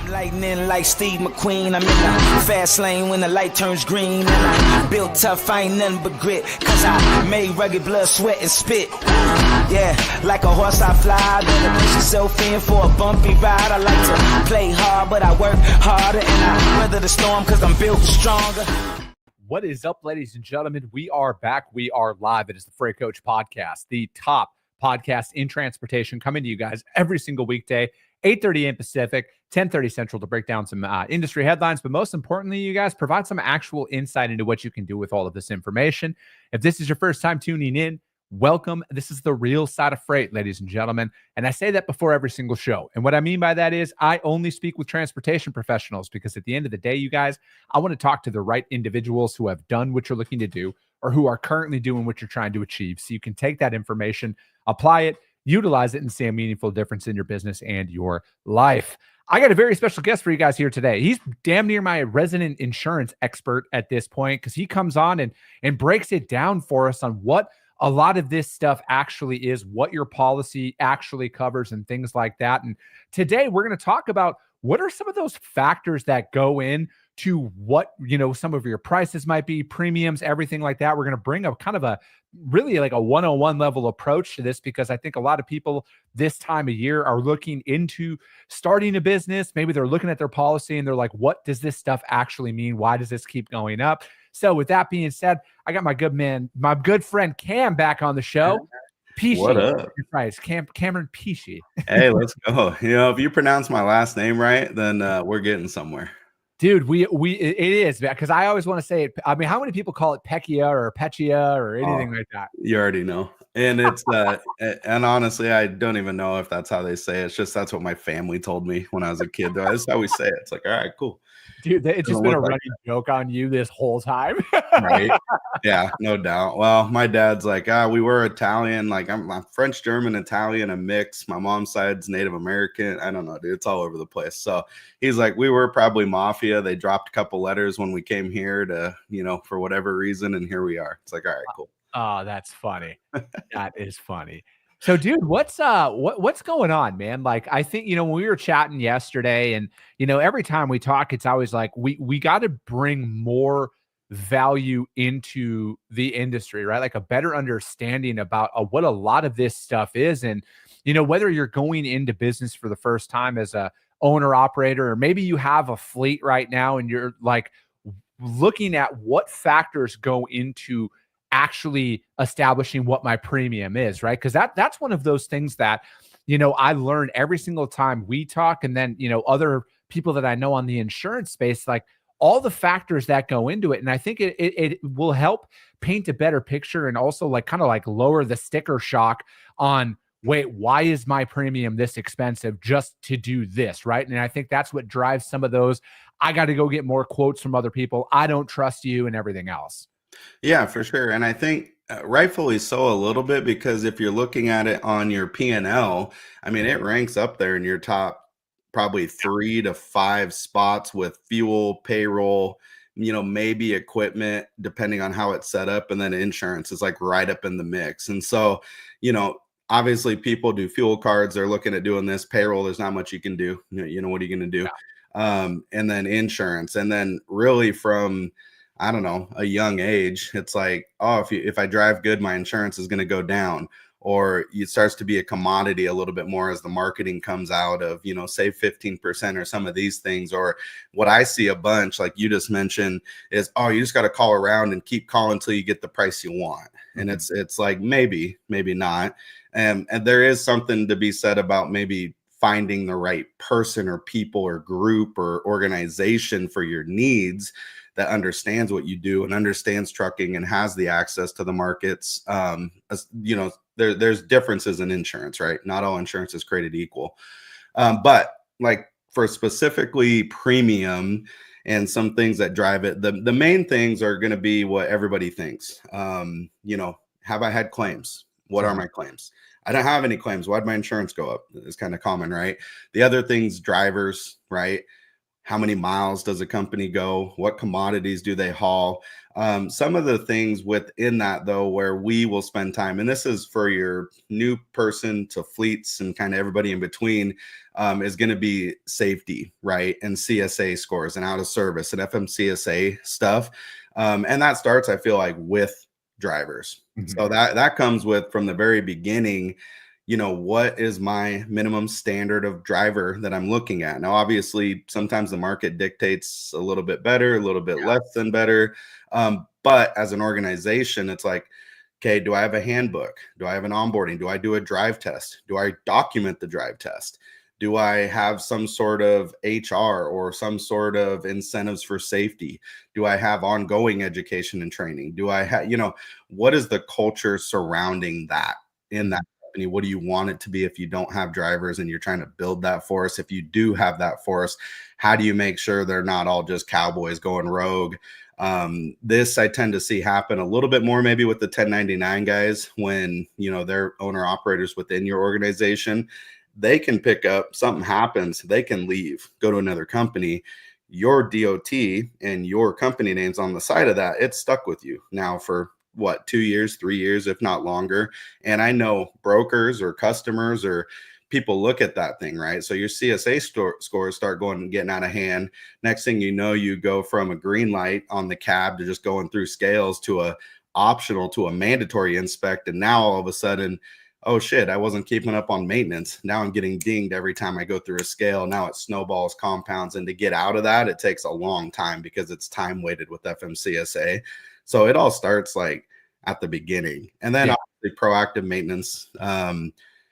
Lightning like Steve McQueen. I'm in the fast lane when the light turns green. And I built tough, I ain't nothing but grit. Cause I made rugged blood, sweat, and spit. Yeah, like a horse I fly. Better push yourself in for a bumpy ride. I like to play hard, but I work harder. And I weather the storm cause I'm built stronger. What is up, ladies and gentlemen? We are back. We are live. It is the Freight Coach Podcast, the top podcast in transportation, coming to you guys every single weekday, 8:30 a.m. Pacific, 10:30 Central, to break down some industry headlines. But most importantly, you guys provide some actual insight into what you can do with all of this information. If this is your first time tuning in, welcome. This is the real side of freight, ladies and gentlemen. And I say that before every single show. And what I mean by that is I only speak with transportation professionals, because at the end of the day, you guys, I want to talk to the right individuals who have done what you're looking to do or who are currently doing what you're trying to achieve. So you can take that information, apply it, utilize it, and see a meaningful difference in your business and your life. I got a very special guest for you guys here today. He's damn near my resident insurance expert at this point, because he comes on and breaks it down for us on what a lot of this stuff actually is, what your policy actually covers, and things like that. And today we're going to talk about what are some of those factors that go in to what, some of your prices might be, premiums, everything like that. We're going to bring a kind of a really like a 101 level approach to this, because I think a lot of people this time of year are looking into starting a business. Maybe they're looking at their policy and they're like, what does this stuff actually mean? Why does this keep going up? So with that being said, I got my good friend Cam back on the show. Pechia. What up? Right, Cameron Pechia. Hey, let's go. If you pronounce my last name right, then we're getting somewhere. Dude, it is, because I always want to say it. I mean, how many people call it Pechia or Pechia or anything like that? You already know. And it's and honestly, I don't even know if that's how they say it. It's just that's what my family told me when I was a kid. That's how we say it. It's like, all right, cool. Dude, it's just been a running joke on you this whole time. Right? Yeah, no doubt. Well, my dad's like, we were Italian. Like, I'm French, German, Italian, a mix. My mom's side's Native American. I don't know, dude. It's all over the place. So he's like, we were probably mafia. They dropped a couple letters when we came here to, for whatever reason. And here we are. It's like, all right, cool. Oh, that's funny. That is funny. So, dude, what's going on, man? Like, I think, when we were chatting yesterday, and, every time we talk, it's always like, we got to bring more value into the industry, right? Like a better understanding about what a lot of this stuff is. And, whether you're going into business for the first time as a owner operator, or maybe you have a fleet right now and you're like looking at what factors go into actually establishing what my premium is, right? Because that's one of those things that, I learn every single time we talk. And then, other people that I know on the insurance space, like all the factors that go into it. And I think it will help paint a better picture, and also like kind of like lower the sticker shock on, wait, why is my premium this expensive just to do this, right? And I think that's what drives some of those, I got to go get more quotes from other people, I don't trust you, and everything else. Yeah, for sure. And I think rightfully so a little bit, because if you're looking at it on your P&L, I mean, it ranks up there in your top probably 3 to 5 spots with fuel, payroll, maybe equipment, depending on how it's set up. And then insurance is like right up in the mix. And so, obviously people do fuel cards. They're looking at doing this. Payroll, there's not much you can do. What are you going to do? Yeah. And then insurance. And then really from, I don't know, a young age, it's like, oh, if I drive good, my insurance is going to go down. Or it starts to be a commodity a little bit more as the marketing comes out of, save 15% or some of these things. Or what I see a bunch, like you just mentioned, is, oh, you just got to call around and keep calling until you get the price you want. And it's like, maybe not. And there is something to be said about maybe finding the right person or people or group or organization for your needs that understands what you do and understands trucking and has the access to the markets. There's differences in insurance, right? Not all insurance is created equal. But like for specifically premium and some things that drive it, the main things are going to be what everybody thinks. Have I had claims? What are my claims? I don't have any claims. Why'd my insurance go up? It's kind of common, right? The other things, drivers, right? how many miles does a company go? What commodities do they haul? Some of the things within that, though, where we will spend time, and this is for your new person to fleets and kind of everybody in between, is going to be safety, right? And CSA scores and out of service and FMCSA stuff. And that starts, I feel like, with drivers. So that comes with, from the very beginning, what is my minimum standard of driver that I'm looking at? Now, obviously, sometimes the market dictates a little bit better, a little bit less than better. But as an organization, it's like, okay, do I have a handbook? Do I have an onboarding? Do I do a drive test? Do I document the drive test? Do I have some sort of HR or some sort of incentives for safety? Do I have ongoing education and training? Do I have, what is the culture surrounding that in that company? What do you want it to be if you don't have drivers and you're trying to build that force? If you do have that force, how do you make sure they're not all just cowboys going rogue? This I tend to see happen a little bit more maybe with the 1099 guys when, they're owner operators within your organization. They can pick up, something happens, they can leave, go to another company. Your DOT and your company name's on the side of that. It's stuck with you now for what, 2 years, 3 years, if not longer. And I know brokers or customers or people look at that thing, right? So your CSA scores start going and getting out of hand. Next thing you know, you go from a green light on the cab to just going through scales to a optional to a mandatory inspect. And now all of a sudden, oh shit, I wasn't keeping up on maintenance. Now I'm getting dinged every time I go through a scale. Now it snowballs, compounds. And to get out of that, it takes a long time because it's time weighted with FMCSA. So it all starts like at the beginning. And then obviously proactive maintenance,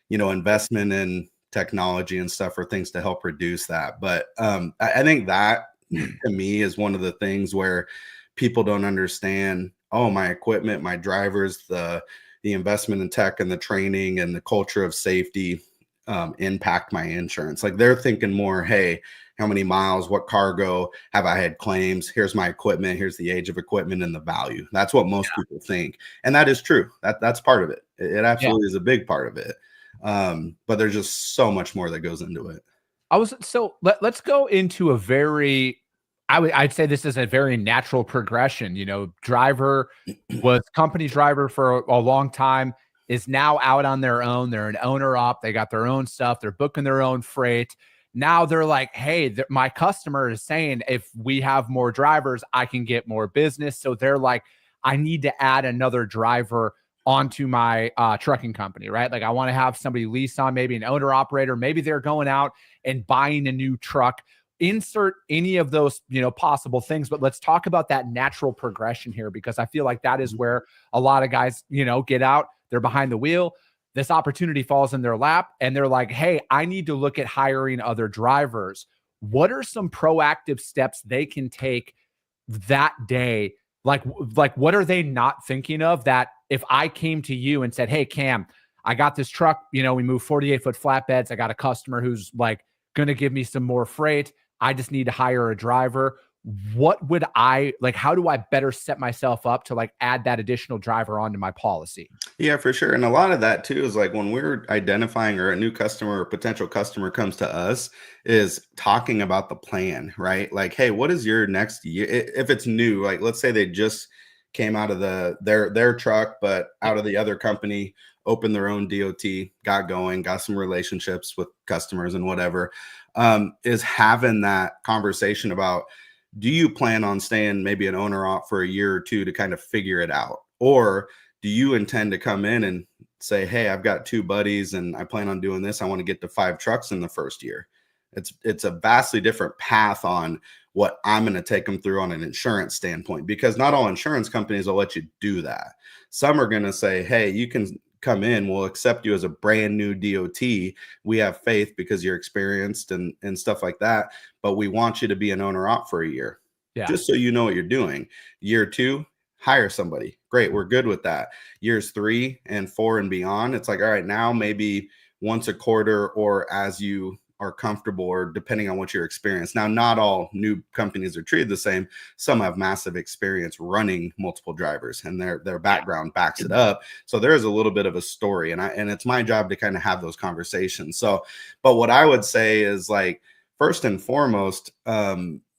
investment in technology and stuff are things to help reduce that. But I think that to me is one of the things where people don't understand, oh, my equipment, my drivers, the investment in tech and the training and the culture of safety impact my insurance. Like they're thinking more, hey, how many miles, what cargo, have I had claims? Here's my equipment. Here's the age of equipment and the value. That's what most people think. And that is true. That's part of it. It absolutely is a big part of it. But there's just so much more that goes into it. Let's go into a very, I'd say this is a very natural progression. Driver was company driver for a long time, is now out on their own. They're an owner op. They got their own stuff. They're booking their own freight. Now they're like, hey, my customer is saying if we have more drivers, I can get more business. So they're like, I need to add another driver onto my trucking company, right? Like I want to have somebody lease on, maybe an owner operator. Maybe they're going out and buying a new truck. Insert any of those, possible things, but let's talk about that natural progression here, because I feel like that is where a lot of guys, get out, they're behind the wheel. This opportunity falls in their lap and they're like, hey, I need to look at hiring other drivers. What are some proactive steps they can take that day? Like what are they not thinking of that if I came to you and said, hey, Cam, I got this truck, we move 48-foot flatbeds. I got a customer who's like going to give me some more freight. I just need to hire a driver. What would how do I better set myself up to like add that additional driver onto my policy? Yeah, for sure. And a lot of that too is like when we're identifying or a new customer or potential customer comes to us is talking about the plan, right? Like, hey, what is your next year? If it's new, like let's say they just came out of their truck, but out of the other company, opened their own DOT, got going, got some relationships with customers and whatever, is having that conversation about, do you plan on staying maybe an owner op for a year or two to kind of figure it out? Or do you intend to come in and say, hey, I've got 2 buddies and I plan on doing this. I want to get to 5 trucks in the first year. It's a vastly different path on what I'm going to take them through on an insurance standpoint, because not all insurance companies will let you do that. Some are going to say, hey, you can come in, we'll accept you as a brand new DOT. We have faith because you're experienced and stuff like that, but we want you to be an owner op for a year. Just so you know what you're doing. Year 2, hire somebody. Great, we're good with that. Years 3 and 4 and beyond, it's like, all right, now maybe once a quarter or as you are comfortable, or depending on what your experience. Now, not all new companies are treated the same. Some have massive experience running multiple drivers and their background backs it up. So there is a little bit of a story, and it's my job to kind of have those conversations. So, but what I would say is like, first and foremost,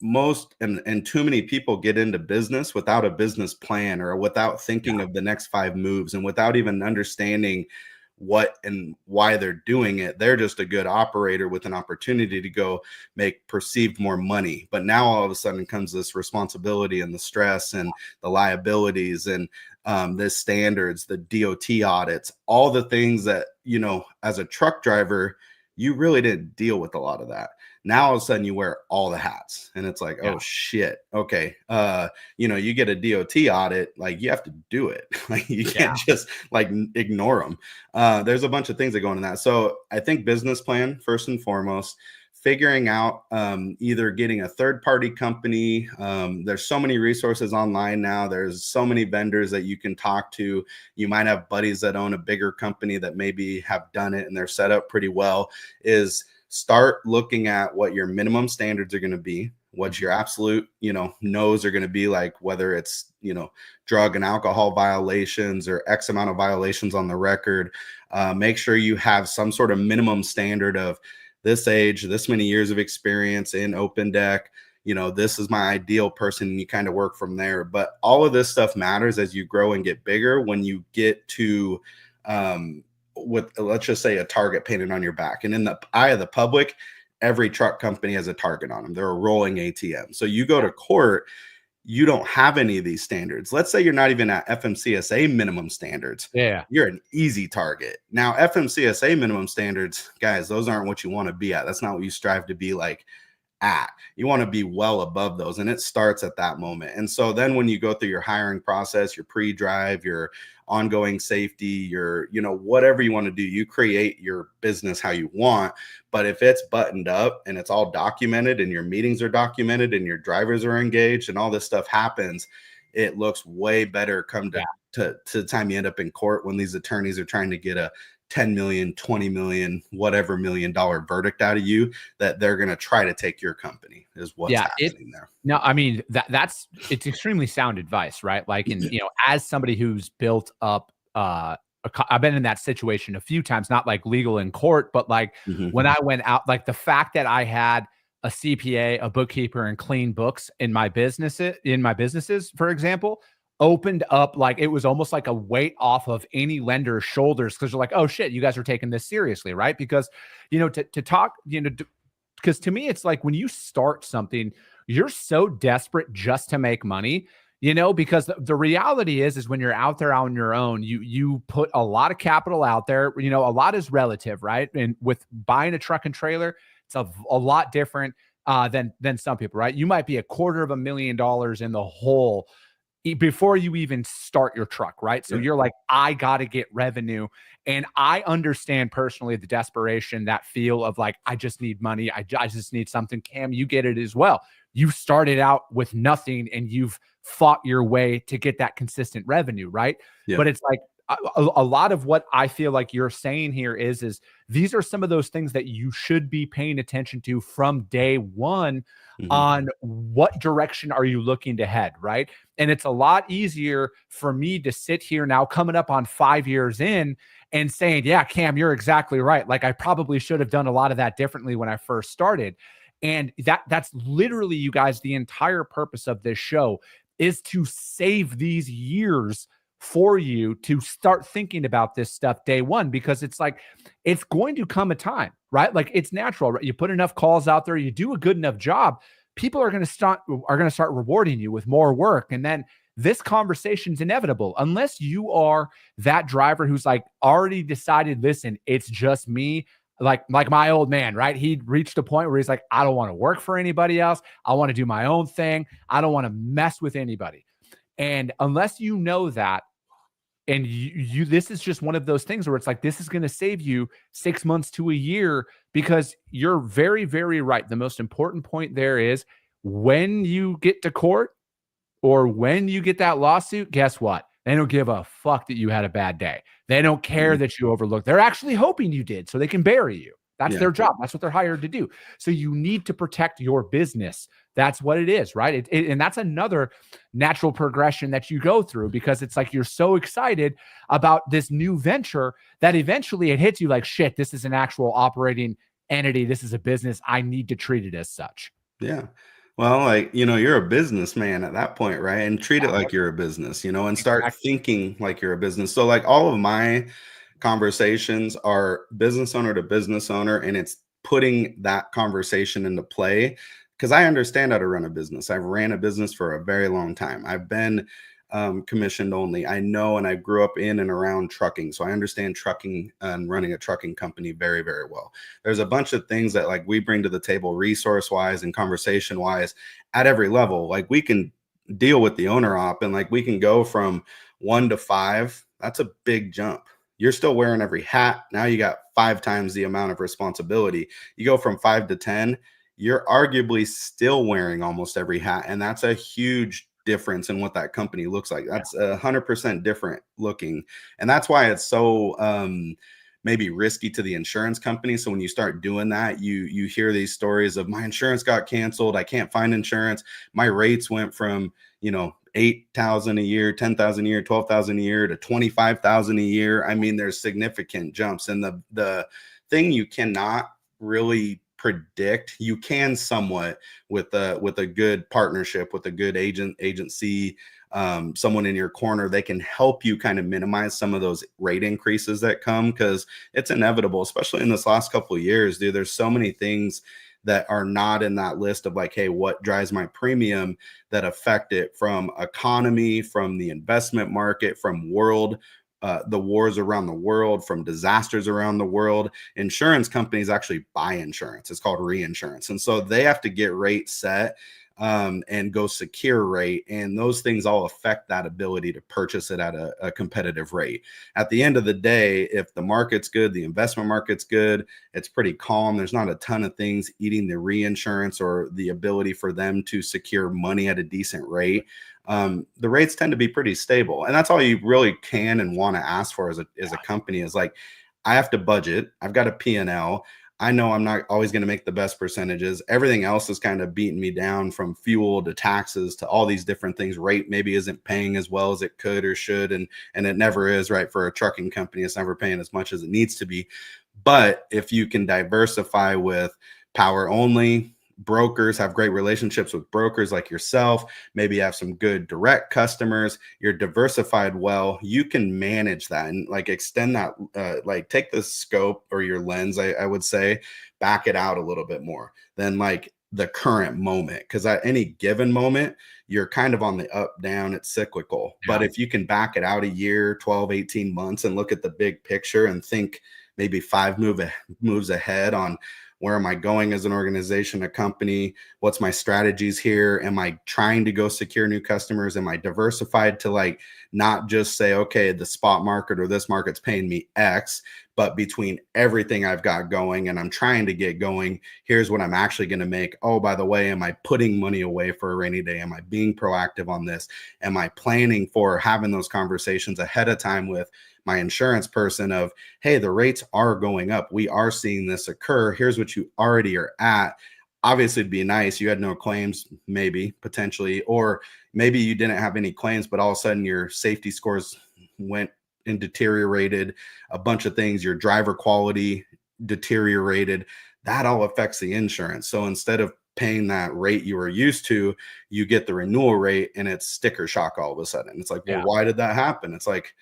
most and too many people get into business without a business plan or without thinking of the next 5 moves and without even understanding what and why they're doing it. They're just a good operator with an opportunity to go make perceived more money. But now all of a sudden comes this responsibility and the stress and the liabilities and the standards, the DOT audits, all the things that, you know, as a truck driver, you really didn't deal with a lot of that. Now all of a sudden you wear all the hats and it's like, oh shit. Okay. You know, you get a DOT audit, like you have to do it. Like you can't just like ignore them. There's a bunch of things that go into that. So I think business plan first and foremost, figuring out either getting a third-party company. There's so many resources online now. There's so many vendors that you can talk to. You might have buddies that own a bigger company that maybe have done it and they're set up pretty well. Is start looking at what your minimum standards are going to be, what your absolute, you know, no's are going to be, like whether it's, you know, drug and alcohol violations or X amount of violations on the record. Make sure you have some sort of minimum standard of this age, this many years of experience in open deck. You know, this is my ideal person, and you kind of work from there. But all of this stuff matters as you grow and get bigger. When you get to with, let's just say, a target painted on your back, and in the eye of the public, every truck company has a target on them. They're a rolling ATM. So you go to court, you don't have any of these standards. Let's say you're not even at FMCSA minimum standards. Yeah. You're an easy target. Now, FMCSA minimum standards, guys, those aren't what you want to be at. That's not what you strive to be like at. You want to be well above those, and it starts at that moment. And so then when you go through your hiring process, your pre-drive, your ongoing safety, your, you know, whatever you want to do, you create your business how you want. But if it's buttoned up and it's all documented and your meetings are documented and your drivers are engaged and all this stuff happens, it looks way better come to the time you end up in court when these attorneys are trying to get a 10 million, 20 million, whatever $1 million verdict out of you, that they're going to try to take your company is what's happening there. No, I mean, it's extremely sound advice, right? Like, in, you know, as somebody who's built up, I've been in that situation a few times, not like legal in court, but like when I went out, like the fact that I had a CPA, a bookkeeper, and clean books in my businesses, for example, opened up, like it was almost like a weight off of any lender's shoulders, because you're like, oh shit, you guys are taking this seriously, right? Because, you know, to talk, you know, because to me, it's like when you start something, you're so desperate just to make money, you know, because the reality is when you're out there on your own, you put a lot of capital out there, you know, a lot is relative, right? And with buying a truck and trailer, it's a lot different than some people, right? You might be $250,000 in the hole before you even start your truck, right? So you're like, I got to get revenue. And I understand personally the desperation, that feel of like, I just need money. I just need something. Cam, you get it as well. You started out with nothing and you've fought your way to get that consistent revenue, right? Yeah. But it's like a lot of what I feel like you're saying here is these are some of those things that you should be paying attention to from day one. On what direction are you looking to head, right? And it's a lot easier for me to sit here now coming up on 5 years in and saying, yeah, Cam, you're exactly right. Like I probably should have done a lot of that differently when I first started. And that's literally, you guys, the entire purpose of this show is to save these years for you to start thinking about this stuff day one, because it's like, it's going to come a time, right? Like it's natural, right? You put enough calls out there, you do a good enough job, people are going to start rewarding you with more work. And then this conversation's inevitable unless you are that driver who's like already decided, listen, it's just me. Like my old man, right? He reached a point where he's like, I don't want to work for anybody else. I want to do my own thing. I don't want to mess with anybody. And unless you know that, and you this is just one of those things where it's like, this is going to save you 6 months to a year, because you're very, very right. The most important point there is when you get to court or when you get that lawsuit, guess what? They don't give a fuck that you had a bad day. They don't care that you overlooked. They're actually hoping you did so they can bury you. That's their job. That's what they're hired to do. So you need to protect your business. That's what it is, right? And that's another natural progression that you go through, because it's like you're so excited about this new venture that eventually it hits you like, shit, this is an actual operating entity. This is a business. I need to treat it as such. Yeah. Well, like, you're a businessman at that point, right? And treat it like you're a business, and start Exactly. thinking like you're a business. So, like, all of my conversations are business owner to business owner, and it's putting that conversation into play because I understand how to run a business. I've ran a business for a very long time. I've been commissioned only. I know, and I grew up in and around trucking, so I understand trucking and running a trucking company very, very well. There's a bunch of things that like we bring to the table, resource wise and conversation wise, at every level. Like we can deal with the owner op, and like we can go from 1 to 5. That's a big jump. You're still wearing every hat. Now you got 5 times the amount of responsibility. You go from 5 to 10, you're arguably still wearing almost every hat. And that's a huge difference in what that company looks like. That's 100% different looking. And that's why it's so maybe risky to the insurance company. So when you start doing that, you hear these stories of my insurance got canceled. I can't find insurance. My rates went from, 8,000 a year, 10,000 a year, 12,000 a year to 25,000 a year. I mean, there's significant jumps. And the thing you cannot really predict, you can somewhat with a good partnership, with a good agency, someone in your corner, they can help you kind of minimize some of those rate increases that come, because it's inevitable, especially in this last couple of years, dude. There's so many things that are not in that list of like, hey, what drives my premium, that affect it, from economy, from the investment market, from the wars around the world, from disasters around the world. Insurance companies actually buy insurance. It's called reinsurance. And so they have to get rates set and go secure rate. And those things all affect that ability to purchase it at a competitive rate. At the end of the day, if the market's good, the investment market's good, it's pretty calm. There's not a ton of things eating the reinsurance or the ability for them to secure money at a decent rate. The rates tend to be pretty stable. And that's all you really can and want to ask for as a company, is like, I have to budget. I've got a P&L. I know I'm not always going to make the best percentages. Everything else is kind of beating me down, from fuel to taxes to all these different things. Rate maybe isn't paying as well as it could or should. And it never is, right? For a trucking company, it's never paying as much as it needs to be. But if you can diversify with power only, brokers, have great relationships with brokers like yourself, maybe you have some good direct customers, you're diversified well, you can manage that and like extend that, like take the scope or your lens, I would say, back it out a little bit more than like the current moment. Because at any given moment, you're kind of on the up down, it's cyclical. But if you can back it out a year, 12, 18 months and look at the big picture and think maybe 5 moves ahead on, where am I going as an organization, a company? What's my strategies here? Am I trying to go secure new customers? Am I diversified to like not just say, okay, the spot market or this market's paying me X, but between everything I've got going and I'm trying to get going, here's what I'm actually going to make. Oh, by the way, am I putting money away for a rainy day? Am I being proactive on this? Am I planning for having those conversations ahead of time with my insurance person of, hey, the rates are going up. We are seeing this occur. Here's what you already are at. Obviously, it'd be nice. You had no claims, maybe, potentially, or maybe you didn't have any claims, but all of a sudden your safety scores went and deteriorated, a bunch of things, your driver quality deteriorated. That all affects the insurance. So instead of paying that rate you were used to, you get the renewal rate and it's sticker shock all of a sudden. It's like, well, why did that happen? It's like,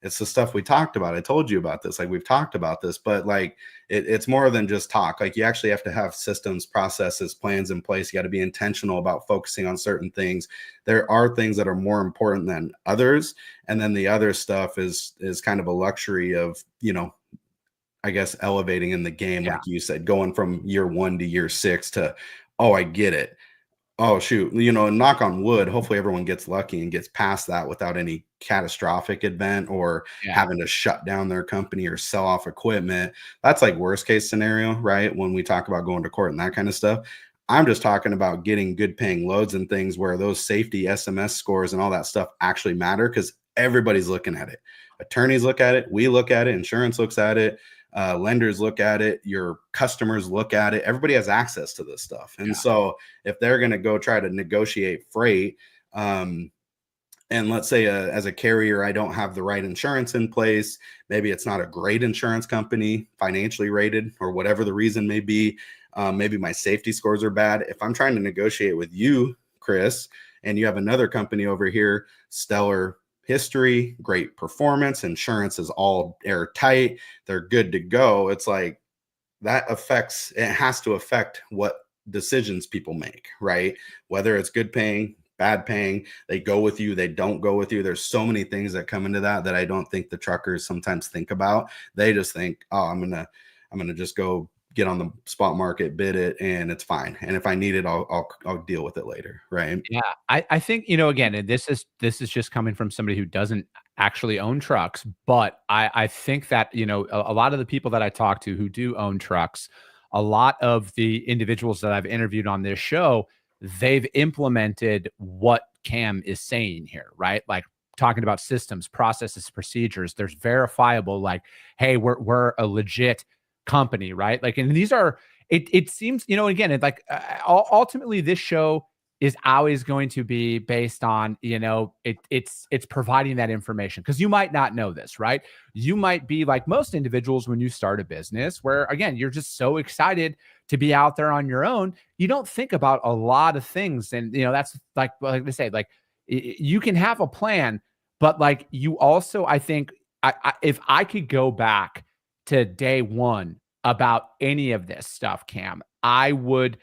it's the stuff we talked about. I told you about this. Like, we've talked about this, but like it's more than just talk. Like, you actually have to have systems, processes, plans in place. You got to be intentional about focusing on certain things. There are things that are more important than others. And then the other stuff is kind of a luxury of, I guess, elevating in the game. Like you said, going from year 1 to year 6 to, oh, I get it. Oh, shoot. Knock on wood. Hopefully everyone gets lucky and gets past that without any catastrophic event or having to shut down their company or sell off equipment. That's like worst case scenario, right? When we talk about going to court and that kind of stuff. I'm just talking about getting good paying loads and things where those safety SMS scores and all that stuff actually matter, because everybody's looking at it. Attorneys look at it. We look at it. Insurance looks at it. Lenders look at it, your customers look at it. Everybody has access to this stuff. And so if they're going to go try to negotiate freight, and let's say as a carrier, I don't have the right insurance in place. Maybe it's not a great insurance company, financially rated, or whatever the reason may be. Maybe my safety scores are bad. If I'm trying to negotiate with you, Chris, and you have another company over here, stellar history, great performance, insurance is all airtight, they're good to go. It's like it has to affect what decisions people make, right? Whether it's good paying, bad paying, they go with you, they don't go with you. There's so many things that come into that I don't think the truckers sometimes think about. They just think, oh, I'm gonna just go get on the spot market, bid it, and it's fine. And if I need it, I'll deal with it later, right? Yeah, I think, again, and this is just coming from somebody who doesn't actually own trucks, but I think that, a lot of the people that I talk to who do own trucks, a lot of the individuals that I've interviewed on this show, they've implemented what Cam is saying here, right? Like talking about systems, processes, procedures. There's verifiable, like, hey, we're a legit company, right? Like, and these are, it seems, again, it's like ultimately this show is always going to be based on, it's providing that information, because you might not know this, right? You might be like most individuals when you start a business where, again, you're just so excited to be out there on your own. You don't think about a lot of things. And, that's like they say, like you can have a plan, but like you also, I think if I could go back to day one about any of this stuff, Cam, I would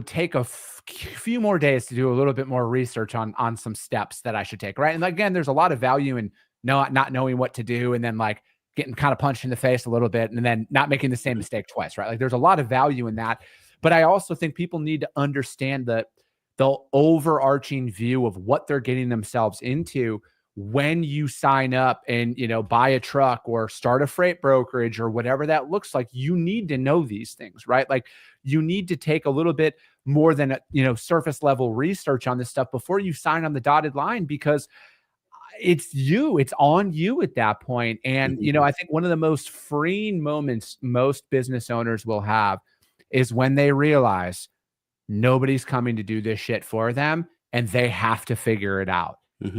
take a few more days to do a little bit more research on some steps that I should take, right? And again, there's a lot of value in not knowing what to do, and then like getting kind of punched in the face a little bit, and then not making the same mistake twice, right? Like there's a lot of value in that. But I also think people need to understand the overarching view of what they're getting themselves into when you sign up and, buy a truck or start a freight brokerage or whatever that looks like. You need to know these things, right? Like you need to take a little bit more than, surface level research on this stuff before you sign on the dotted line, because it's on you at that point. And, I think one of the most freeing moments most business owners will have is when they realize nobody's coming to do this shit for them, and they have to figure it out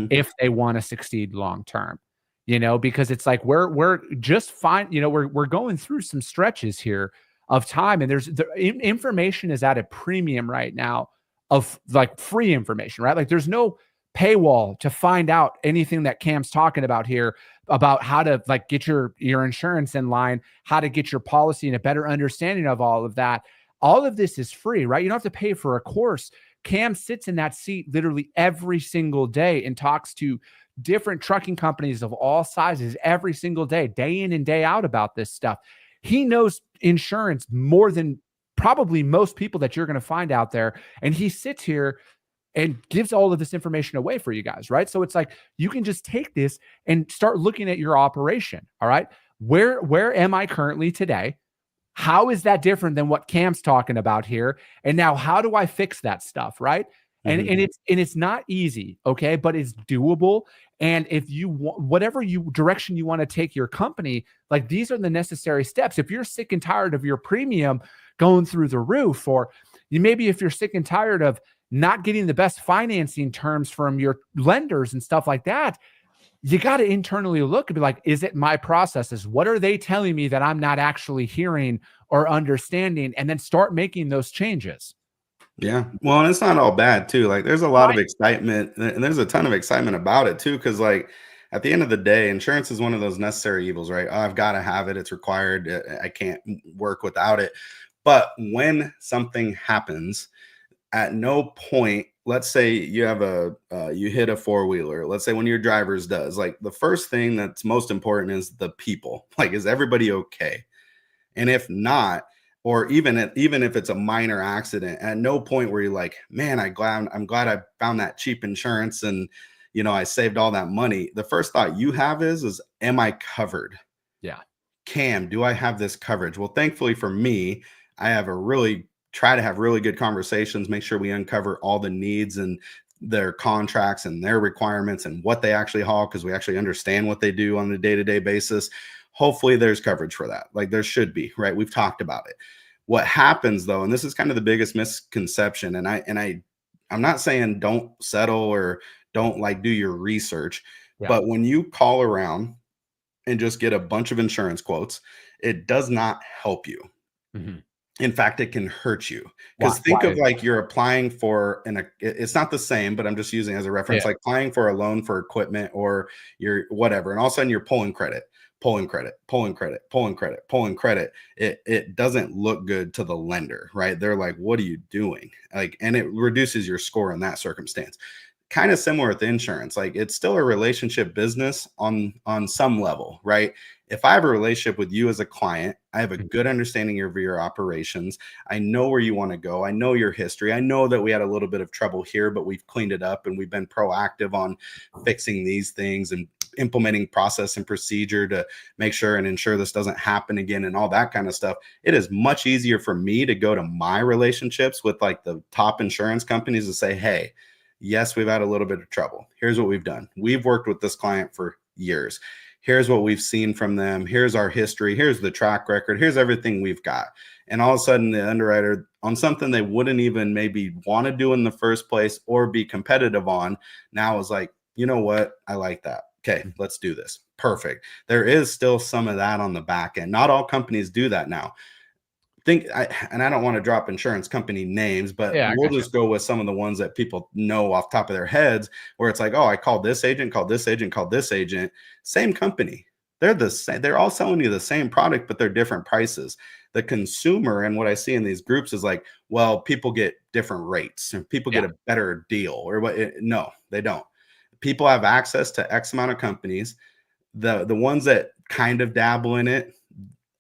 if they want to succeed long term. Because it's like we're just fine. We're going through some stretches here of time, and the information is at a premium right now of like free information, right? Like there's no paywall to find out anything that Cam's talking about here about how to like get your insurance in line, how to get your policy and a better understanding of all of that. All of this is free, right? You don't have to pay for a course. Cam sits in that seat literally every single day and talks to different trucking companies of all sizes every single day in and day out about this stuff. He knows insurance more than probably most people that you're going to find out there. And he sits here and gives all of this information away for you guys, right? So it's like, you can just take this and start looking at your operation. All right. Where am I currently today? How is that different than what Cam's talking about here? And now how do I fix that stuff, right? And it's not easy, okay, but it's doable. And if you want, whatever direction you want to take your company, like these are the necessary steps. If you're sick and tired of your premium going through the roof, or if you're sick and tired of not getting the best financing terms from your lenders and stuff like that, you got to internally look and be like, is it my processes? What are they telling me that I'm not actually hearing or understanding? And then start making those changes. Yeah. Well, and it's not all bad too. Like there's a lot of excitement, and there's a ton of excitement about it too. Cause like at the end of the day, insurance is one of those necessary evils, right? Oh, I've got to have it. It's required. I can't work without it. But when something happens, at no point, let's say you have you hit a four-wheeler. Let's say one of your drivers does, like the first thing that's most important is the people. Like, is everybody okay? And if not, or even if it's a minor accident, at no point where you're like, man, I'm glad I found that cheap insurance and I saved all that money. The first thought you have is am I covered? Yeah. Cam, do I have this coverage? Well, thankfully for me, I have try to have really good conversations, make sure we uncover all the needs and their contracts and their requirements and what they actually haul, because we actually understand what they do on a day-to-day basis. Hopefully there's coverage for that. Like there should be, right? We've talked about it. What happens though, and this is kind of the biggest misconception, and I'm not saying don't settle or Don't like do your research. Yeah. But when you call around and just get a bunch of insurance quotes, it does not help you. Mhm. In fact, it can hurt you, Why? because think of Is like you're applying for it's not the same, but I'm just using as a reference, Yeah. like applying for a loan for equipment or your whatever. And all of a sudden you're pulling credit, pulling credit, pulling credit, pulling credit, pulling credit. It doesn't look good to the lender, right? They're like, what are you doing? Like, and it reduces your score in that circumstance. Kind of similar with insurance. Like, it's still a relationship business on some level, right? If I have a relationship with you as a client, I have a Mhm. good understanding of your operations. I know where you want to go. I know your history. I know that we had a little bit of trouble here, but we've cleaned it up and we've been proactive on fixing these things and implementing process and procedure to make sure and ensure this doesn't happen again and all that kind of stuff. It is much easier for me to go to my relationships with like the top insurance companies and say, hey, yes, we've had a little bit of trouble. Here's what we've done. We've worked with this client for years. Here's what we've seen from them. Here's our history. Here's the track record. Here's everything we've got. And all of a sudden, the underwriter, on something they wouldn't even maybe want to do in the first place or be competitive on, now is like, you know what? I like that. Okay, let's do this. Perfect. There is still some of that on the back end. Not all companies do that now. And I don't want to drop insurance company names, but Yeah, I we'll got you. just go with some of the ones that people know off top of their heads, where it's like, oh, I called this agent, called this agent, called this agent, same company. They're the same. They're all selling you the same product, but they're different prices. The consumer, and what I see in these groups is like, well, people get different rates and people get Yeah. a better deal or what? No, they don't. People have access to X amount of companies. The ones that kind of dabble in it,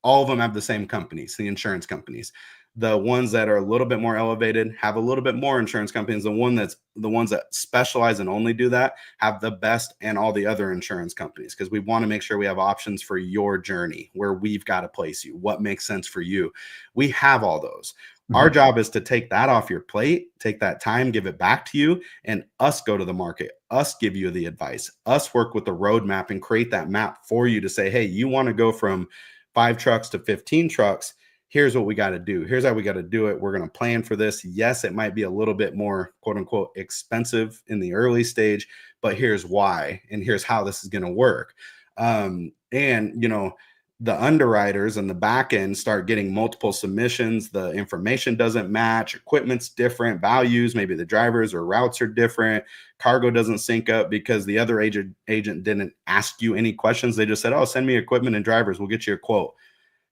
all of them have the same companies, the insurance companies. The ones that are a little bit more elevated have a little bit more insurance companies. The ones that specialize and only do that have the best and all the other insurance companies, because we want to make sure we have options for your journey where we've got to place you. What makes sense for you? We have all those. Our Mhm. job is to take that off your plate, take that time, give it back to you, and us go to the market, us give you the advice, us work with the roadmap and create that map for you to say, hey, you want to go from 5 trucks to 15 trucks. Here's what we got to do. Here's how we got to do it. We're going to plan for this. Yes, it might be a little bit more, quote unquote, expensive in the early stage, but here's why, and here's how this is going to work. And, the underwriters and the back end start getting multiple submissions. The information doesn't match. Equipment's different. Values, maybe the drivers or routes are different. Cargo doesn't sync up because the other agent didn't ask you any questions. They just said, oh, send me equipment and drivers. We'll get you a quote.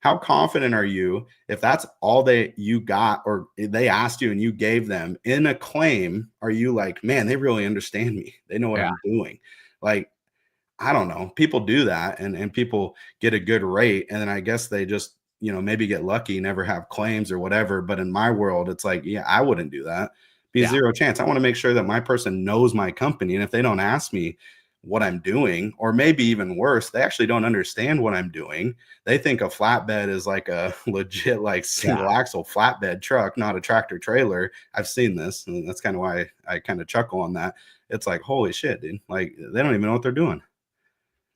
How confident are you if that's all you got, or they asked you and you gave them in a claim? Are you like, man, they really understand me. They know what Yeah. I'm doing. Like, I don't know. People do that and people get a good rate. And then I guess they just, maybe get lucky, never have claims or whatever. But in my world, it's like, yeah, I wouldn't do that. Be Yeah. zero chance. I want to make sure that my person knows my company. And if they don't ask me what I'm doing, or maybe even worse, they actually don't understand what I'm doing. They think a flatbed is like a legit, like single axle flatbed truck, not a tractor trailer. I've seen this. And that's kind of why I kind of chuckle on that. It's like, holy shit, dude. Like, they don't even know what they're doing.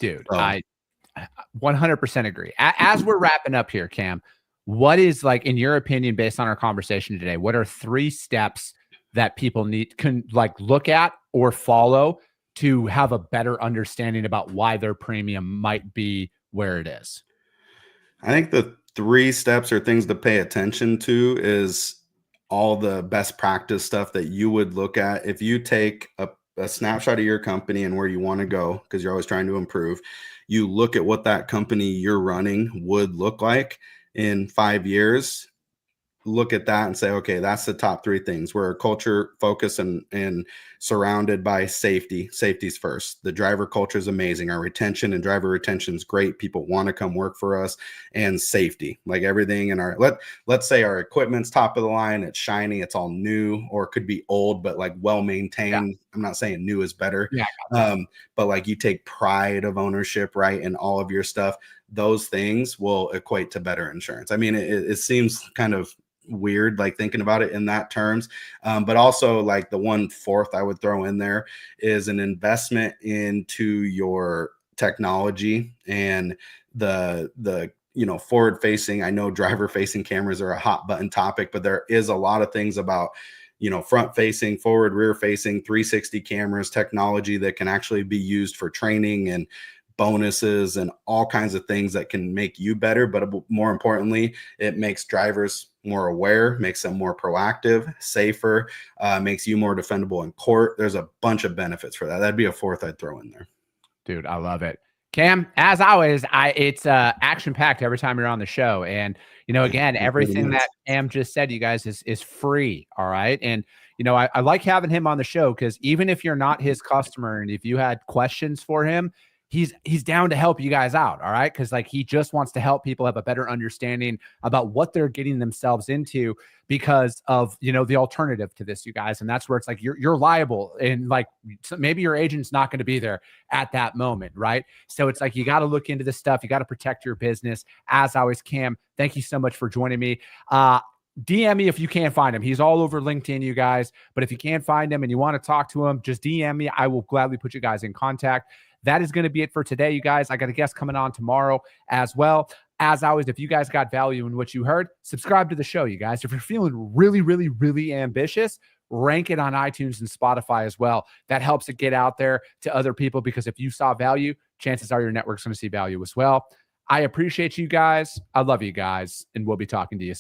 Dude, So, I 100% agree. As we're wrapping up here, Cam, what is, like, in your opinion, based on our conversation today, what are 3 steps that people can like look at or follow to have a better understanding about why their premium might be where it is? I think the 3 steps or things to pay attention to is all the best practice stuff that you would look at. If you take a snapshot of your company and where you want to go, because you're always trying to improve, you look at what that company you're running would look like in 5 years. Look at that and say, okay, that's the top 3 things. We're a culture focused and surrounded by safety. Safety's first. The driver culture is amazing. Our retention and driver retention is great. People want to come work for us. And safety, like everything in our, let's say our equipment's top of the line, it's shiny, it's all new, or it could be old, but like well maintained. Yeah. I'm not saying new is better. Yeah. But like you take pride of ownership, right? In all of your stuff, those things will equate to better insurance. I mean, it seems kind of weird, like thinking about it in that terms. But also, like, the 1/4 I would throw in there is an investment into your technology and the forward facing. I know driver facing cameras are a hot button topic, but there is a lot of things about front facing, forward, rear facing, 360 cameras, technology that can actually be used for training and bonuses and all kinds of things that can make you better. But more importantly, it makes drivers more aware, makes them more proactive, safer, makes you more defendable in court. There's a bunch of benefits for that. That'd be a fourth I'd throw in there. Dude, I love it. Cam, as always, it's action-packed every time you're on the show. And, again, everything that Cam just said, you guys, is free, all right? And, I like having him on the show because even if you're not his customer and if you had questions for him, he's down to help you guys out, all right? Because he just wants to help people have a better understanding about what they're getting themselves into because of the alternative to this, you guys. And that's where it's you're liable, and maybe your agent's not going to be there at that moment, right? So it's you got to look into this stuff. You got to protect your business. As always, Cam, thank you so much for joining me. DM me if you can't find him. He's all over LinkedIn, you guys. But if you can't find him and you want to talk to him, just DM me. I will gladly put you guys in contact. That is going to be it for today, you guys. I got a guest coming on tomorrow as well. As always, if you guys got value in what you heard, subscribe to the show, you guys. If you're feeling really, really, really ambitious, rank it on iTunes and Spotify as well. That helps it get out there to other people, because if you saw value, chances are your network's going to see value as well. I appreciate you guys. I love you guys, and we'll be talking to you soon.